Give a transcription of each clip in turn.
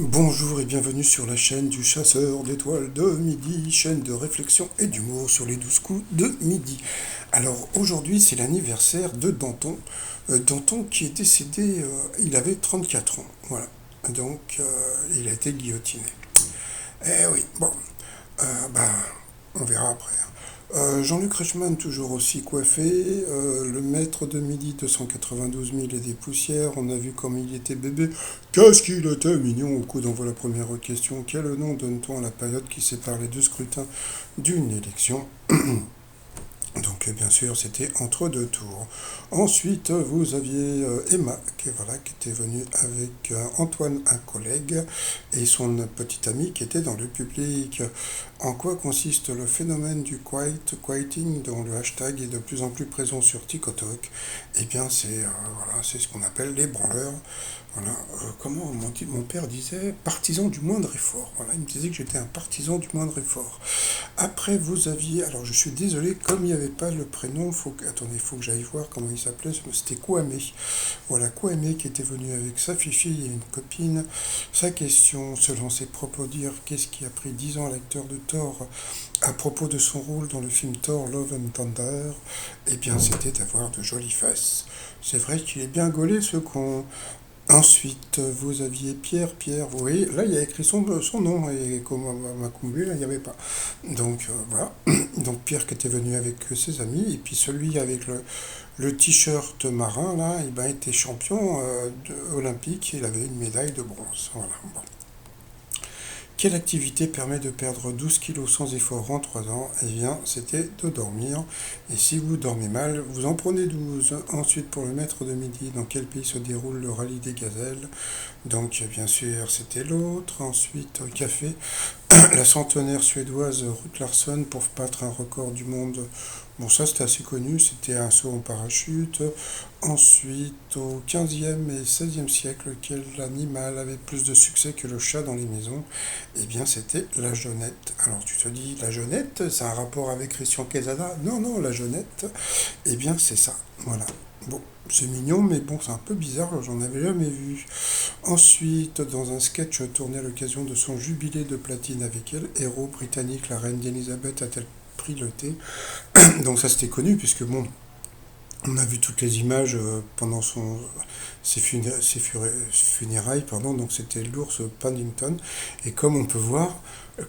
Bonjour et bienvenue sur la chaîne du chasseur d'étoiles de midi, chaîne de réflexion et d'humour sur les 12 coups de midi. Alors aujourd'hui c'est l'anniversaire de Danton. Danton qui est décédé, il avait 34 ans. Voilà. Donc il a été guillotiné. Eh oui, bon, bah on verra après, hein. Jean-Luc Reichmann, toujours aussi coiffé. Le maître de midi, 292 000 et des poussières. On a vu comme il était bébé. Qu'est-ce qu'il était mignon au coup d'envoi la première question. Quel nom donne-t-on à la période qui sépare les deux scrutins d'une élection? Donc bien sûr, c'était entre deux tours. Ensuite, vous aviez Emma, voilà, qui était venue avec Antoine, un collègue, et son petit ami qui était dans le public. En quoi consiste le phénomène du quieting, dont le hashtag est de plus en plus présent sur TikTok? Eh bien, voilà, c'est ce qu'on appelle les branleurs. Voilà, comment mon père disait, partisan du moindre effort. Voilà, il me disait que j'étais un partisan du moindre effort. Après, vous aviez, alors je suis désolé, comme il n'y avait pas le prénom, attendez, il faut que j'aille voir comment il s'appelait, c'était Kouamé. Voilà, Kouamé qui était venu avec sa fifi et une copine. Sa question, selon ses propos, dire qu'est-ce qui a pris 10 ans à l'acteur de Thor à propos de son rôle dans le film Thor Love and Thunder, eh bien c'était d'avoir de jolies fesses. C'est vrai qu'il est bien gaulé ce con. Ensuite, vous aviez Pierre, vous voyez, là il y a écrit son nom, et comme à Macumbu, là il n'y avait pas. Donc voilà, donc Pierre qui était venu avec ses amis, et puis celui avec le t-shirt marin, là, il ben, était champion olympique, il avait une médaille de bronze. Voilà. Bon. Quelle activité permet de perdre 12 kilos sans effort en 3 ans? Eh bien, c'était de dormir. Et si vous dormez mal, vous en prenez 12. Ensuite, pour le maître de midi, dans quel pays se déroule le rallye des gazelles? Donc, bien sûr, c'était l'autre. Ensuite, au café, la centenaire suédoise Ruth Larsson pour battre un record du monde. Bon, ça c'était assez connu, c'était un saut en parachute. Ensuite, au 15e et 16e siècle, quel animal avait plus de succès que le chat dans les maisons? Eh bien, c'était la jeunette. Alors, tu te dis, la jeunette, c'est un rapport avec Christian Quesada? Non, non, la jeunette, eh bien, c'est ça. Voilà. Bon, c'est mignon, mais bon, c'est un peu bizarre, j'en avais jamais vu. Ensuite, dans un sketch tourné à l'occasion de son jubilé de platine avec elle, héros britannique, la reine d'Élisabeth a-t-elle pris le thé? Donc ça c'était connu, puisque bon, on a vu toutes les images pendant ses funérailles, pardon, donc c'était l'ours Paddington. Et comme on peut voir,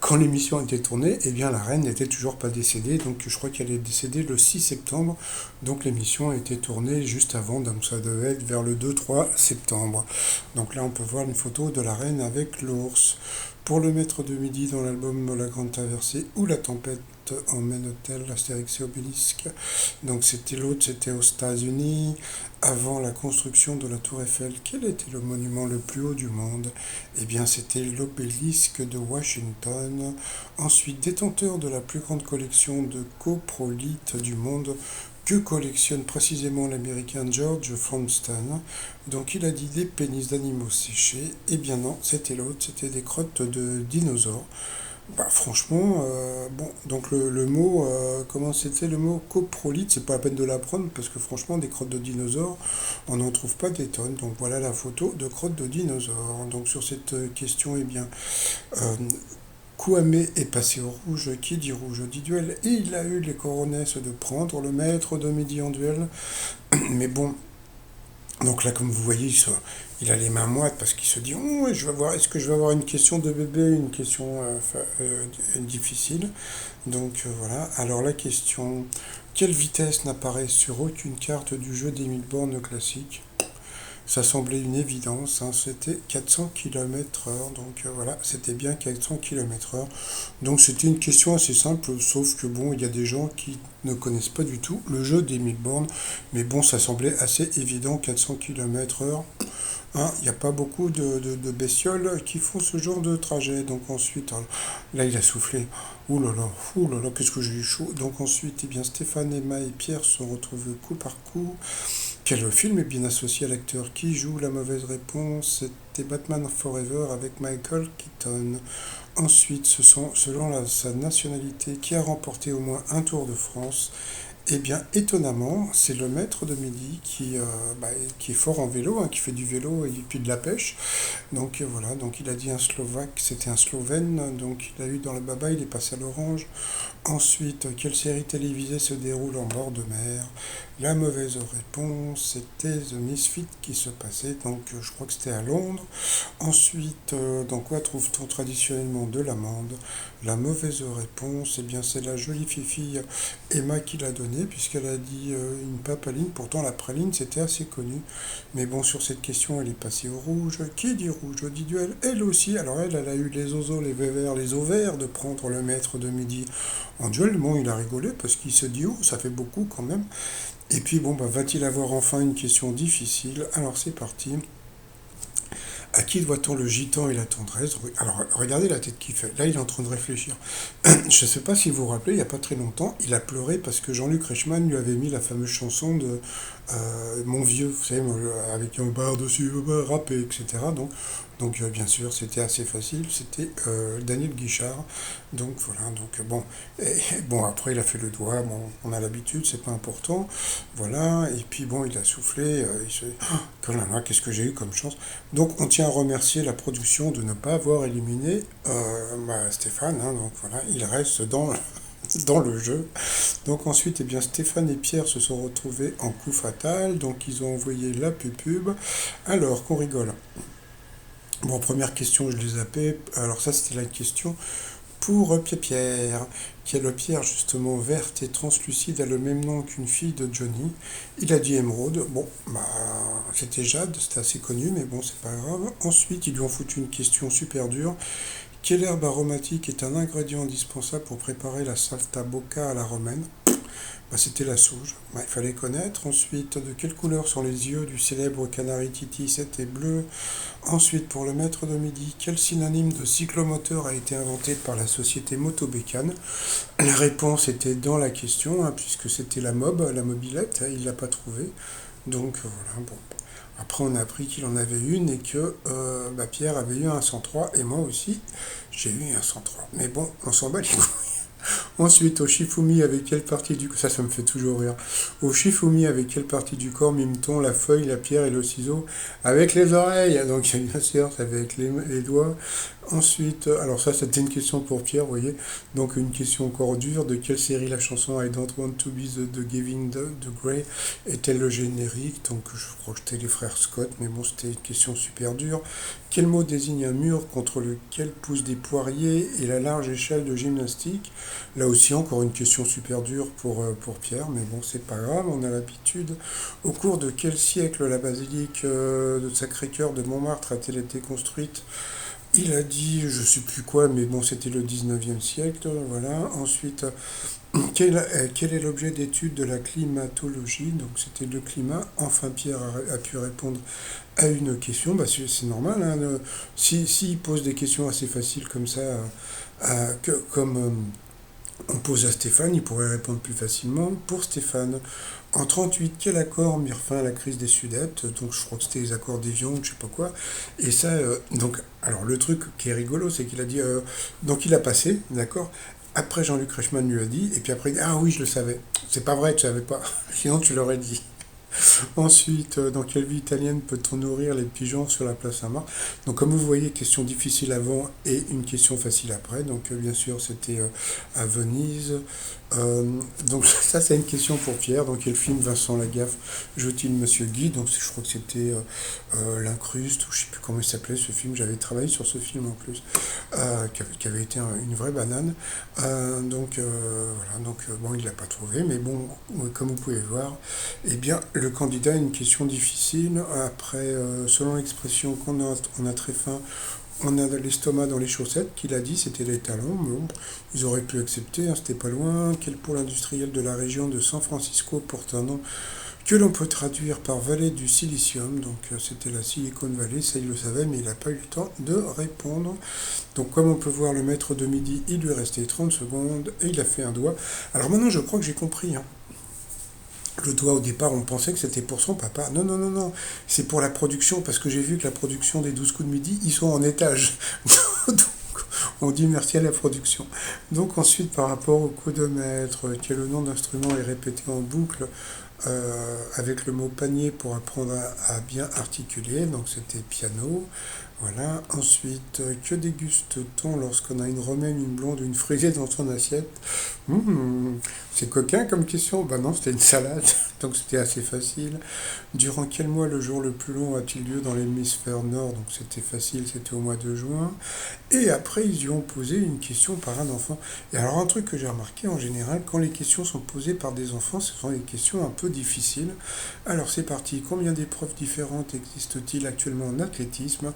quand l'émission a été tournée, eh bien la reine n'était toujours pas décédée, donc je crois qu'elle est décédée le 6 septembre, donc l'émission a été tournée juste avant, donc ça devait être vers le 2-3 septembre. Donc là on peut voir une photo de la reine avec l'ours. Pour le maître de midi dans l'album La Grande Traversée ou La Tempête en Maine Hôtel, Astérix et Obélisque. Donc c'était l'autre, c'était aux États-Unis. Avant la construction de la Tour Eiffel, quel était le monument le plus haut du monde? Eh bien c'était l'obélisque de Washington. Ensuite, détenteur de la plus grande collection de coprolites du monde, que collectionne précisément l'américain George Fronston? Donc il a dit des pénis d'animaux séchés. Eh bien non, c'était l'autre, c'était des crottes de dinosaures. Bah franchement, bon, donc le mot, comment c'était le mot coprolite, c'est pas la peine de l'apprendre parce que franchement, des crottes de dinosaures, on n'en trouve pas des tonnes. Donc voilà la photo de crottes de dinosaures. Donc sur cette question, eh bien, euh, Kouamé est passé au rouge, qui dit rouge dit duel, et il a eu les coronesses de prendre le maître de midi en duel. Mais bon, donc là, comme vous voyez, il a les mains moites parce qu'il se dit oh, je vais voir, est-ce que je vais avoir une question de bébé, une question difficile. Donc voilà. Alors la question, quelle vitesse n'apparaît sur aucune carte du jeu des 1000 bornes classique? Ça semblait une évidence, hein, c'était 400 km/h, donc voilà, c'était bien 400 km/h. Donc c'était une question assez simple, sauf que bon, il y a des gens qui ne connaissent pas du tout le jeu des 1000 bornes, mais bon, ça semblait assez évident, 400 km/h. Hein, il n'y a pas beaucoup de bestioles qui font ce genre de trajet. Donc ensuite, là il a soufflé. Ouh là là, qu'est-ce que j'ai eu chaud. Donc ensuite, eh bien, Stéphane, Emma et Pierre se retrouvent coup par coup. Quel film est bien associé à l'acteur qui joue? La mauvaise réponse, c'était Batman Forever avec Michael Keaton. Ensuite, ce sont, selon sa nationalité, qui a remporté au moins un Tour de France? Eh bien, étonnamment, c'est le maître de midi bah, qui est fort en vélo, hein, qui fait du vélo et puis de la pêche. Donc voilà, donc il a dit un Slovaque, c'était un Slovène, donc il a eu dans le baba, il est passé à l'orange. Ensuite, quelle série télévisée se déroule en bord de mer? La mauvaise réponse, c'était The Misfit qui se passait, donc je crois que c'était à Londres. Ensuite, dans quoi trouve-t-on traditionnellement de l'amande? La mauvaise réponse, eh bien c'est la jolie fifille Emma qui l'a donnée, puisqu'elle a dit une papaline, pourtant la praline c'était assez connu. Mais bon, sur cette question, elle est passée au rouge. Qui dit rouge dit duel, elle aussi. Alors elle a eu les oiseaux, les ovaires de prendre le maître de midi en duel. Bon, il a rigolé parce qu'il se dit, oh, ça fait beaucoup quand même. Et puis bon, bah, va-t-il avoir enfin une question difficile? Alors c'est parti. À qui doit-on le gitan et la tendresse? Alors, regardez la tête qu'il fait. Là, il est en train de réfléchir. Je ne sais pas si vous vous rappelez, il n'y a pas très longtemps, il a pleuré parce que Jean-Luc Reichmann lui avait mis la fameuse chanson de Mon vieux, vous savez, avec un bar dessus, rappé, etc. Donc bien sûr, c'était assez facile. C'était Daniel Guichard. Donc voilà, donc bon. Bon, après, il a fait le doigt. Bon, on a l'habitude, c'est pas important. Voilà, et puis bon, il a soufflé. Il se dit, oh là là, qu'est-ce que j'ai eu comme chance. Donc on tient à remercier la production de ne pas avoir éliminé bah, Stéphane. Hein, donc voilà, il reste dans le jeu. Donc ensuite, eh bien, Stéphane et Pierre se sont retrouvés en coup fatal. Donc ils ont envoyé la pub. Alors qu'on rigole. Bon, première question, je les zappé. Alors ça, c'était la question pour Pierre. Quelle pierre justement verte et translucide a le même nom qu'une fille de Johnny? Il a dit émeraude. Bon, bah c'était Jade, c'était assez connu, mais bon, c'est pas grave. Ensuite, ils lui ont foutu une question super dure. Quelle herbe aromatique est un ingrédient indispensable pour préparer la saltabocca à la romaine? Bah, c'était la sauge. Bah, il fallait connaître. Ensuite, de quelle couleur sont les yeux du célèbre canari Titi? C'était bleu. Ensuite, pour le maître de midi, quel synonyme de cyclomoteur a été inventé par la société Motobécane? La réponse était dans la question, hein, puisque c'était la mobilette, hein, il ne l'a pas trouvée. Donc voilà, bon. Après, on a appris qu'il en avait une et que bah, Pierre avait eu un 103 et moi aussi, j'ai eu un 103. Mais bon, on s'en bat les couilles. Ensuite, au Shifumi, avec quelle partie du corps, ça me fait toujours rire. Au Shifumi, avec quelle partie du corps mime-t-on la feuille, la pierre et le ciseau? Avec les oreilles. Donc, bien sûr, c'est avec les doigts. Ensuite, alors ça, c'était une question pour Pierre, vous voyez. Donc, une question encore dure. De quelle série la chanson I Don't Want to Be the Giving the Grey est-elle le générique? Donc, je crois que c'était les frères Scott, mais bon, c'était une question super dure. Quel mot désigne un mur contre lequel poussent des poiriers et la large échelle de gymnastique? Là aussi, encore une question super dure pour Pierre, mais bon, c'est pas grave, on a l'habitude. Au cours de quel siècle la basilique de Sacré-Cœur de Montmartre a-t-elle été construite? Il a dit, je sais plus quoi, mais bon, c'était le 19e siècle, voilà. Ensuite, quel est l'objet d'étude de la climatologie? Donc, c'était le climat. Enfin, Pierre a pu répondre à une question. Bah, c'est normal, hein, s'il pose des questions assez faciles comme ça, comme on pose à Stéphane, il pourrait répondre plus facilement. Pour Stéphane, en 38, quel accord mit fin à la crise des Sudètes? Donc je crois que c'était les accords d'Évian, je sais pas quoi. Et ça, donc, alors le truc qui est rigolo, c'est qu'il a dit, donc il a passé, d'accord? Après Jean-Luc Reichmann lui a dit, et puis après il dit, ah oui, je le savais. C'est pas vrai, tu savais pas. Sinon tu l'aurais dit. Ensuite, dans quelle ville italienne peut-on nourrir les pigeons sur la place Saint-Marc? Donc, comme vous voyez, question difficile avant et une question facile après. Donc, bien sûr, c'était à Venise. Donc, ça, c'est une question pour Pierre. Donc, quel film Vincent Lagaffe joue-t-il Monsieur Guy? Donc, je crois que c'était L'Incruste, ou je ne sais plus comment il s'appelait ce film. J'avais travaillé sur ce film en plus, qui avait été une vraie banane. Voilà. Donc, bon, il ne l'a pas trouvé. Mais bon, comme vous pouvez voir, eh bien, le candidat a une question difficile. Après, selon l'expression on a très faim, on a l'estomac dans les chaussettes, qu'il a dit, c'était les talons. Bon, ils auraient pu accepter, hein, c'était pas loin. Quel pôle industriel de la région de San Francisco porte un nom que l'on peut traduire par vallée du silicium? Donc c'était la Silicon Valley, ça il le savait, mais il n'a pas eu le temps de répondre. Donc comme on peut voir, le maître de midi, il lui restait 30 secondes et il a fait un doigt. Alors maintenant, je crois que j'ai compris, hein. Le doigt au départ, on pensait que c'était pour son papa. Non, non, non, non. C'est pour la production, parce que j'ai vu que la production des 12 coups de midi, ils sont en étage. Donc, On dit merci à la production. Donc ensuite, par rapport au codomètre, qui est le nom d'instrument est répété en boucle, avec le mot panier pour apprendre à bien articuler, donc c'était piano. Voilà. Ensuite, que déguste-t-on lorsqu'on a une romaine, une blonde, une frisée dans son assiette? C'est coquin comme question. Ben non, c'était une salade, donc c'était assez facile. Durant quel mois le jour le plus long a-t-il lieu dans l'hémisphère nord? Donc c'était facile, c'était au mois de juin. Et après, ils lui ont posé une question par un enfant. Et alors, un truc que j'ai remarqué en général, quand les questions sont posées par des enfants, ce sont des questions un peu difficiles. Alors, c'est parti. Combien d'épreuves différentes existent-t-il actuellement en athlétisme?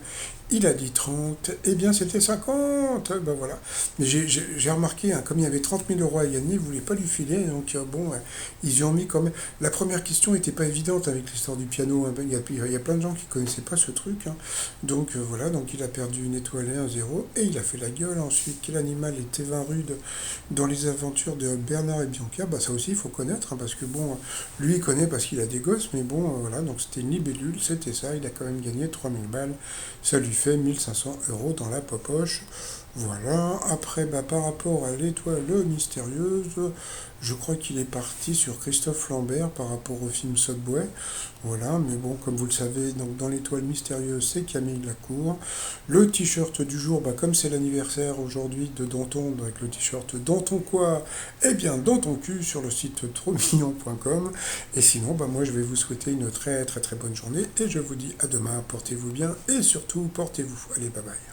Il a dit 30. Eh bien, c'était 50. Ben voilà. Mais j'ai remarqué, hein, comme il y avait 30 000 € à gagner, ils ne voulaient pas lui filer. Donc, bon, ils y ont mis quand même. La première question n'était pas évidente avec l'histoire du piano, hein. Il y a plein de gens qui ne connaissaient pas ce truc, hein. Donc, voilà. Donc, il a perdu une étoile et un zéro. Et il a fait la gueule. Ensuite, quel animal est Thévin Rude dans les aventures de Bernard et Bianca? Bah, ça aussi, il faut connaître, hein, parce que bon, lui, il connaît parce qu'il a des gosses, mais bon, voilà, donc c'était une libellule, c'était ça, il a quand même gagné 3 000 balles, ça lui fait 1 500 € dans la popoche. Voilà, après, bah, par rapport à l'étoile mystérieuse, je crois qu'il est parti sur Christophe Lambert par rapport au film Subway. Voilà, mais bon, comme vous le savez, donc dans l'étoile mystérieuse, c'est Camille Lacour. Le t-shirt du jour, bah, comme c'est l'anniversaire aujourd'hui de Danton, avec le t-shirt Danton quoi? Eh bien, dans ton cul sur le site trosmignon.com. Et sinon, bah, moi, je vais vous souhaiter une très très très bonne journée et je vous dis à demain. Portez-vous bien et surtout, portez-vous. Allez, bye bye.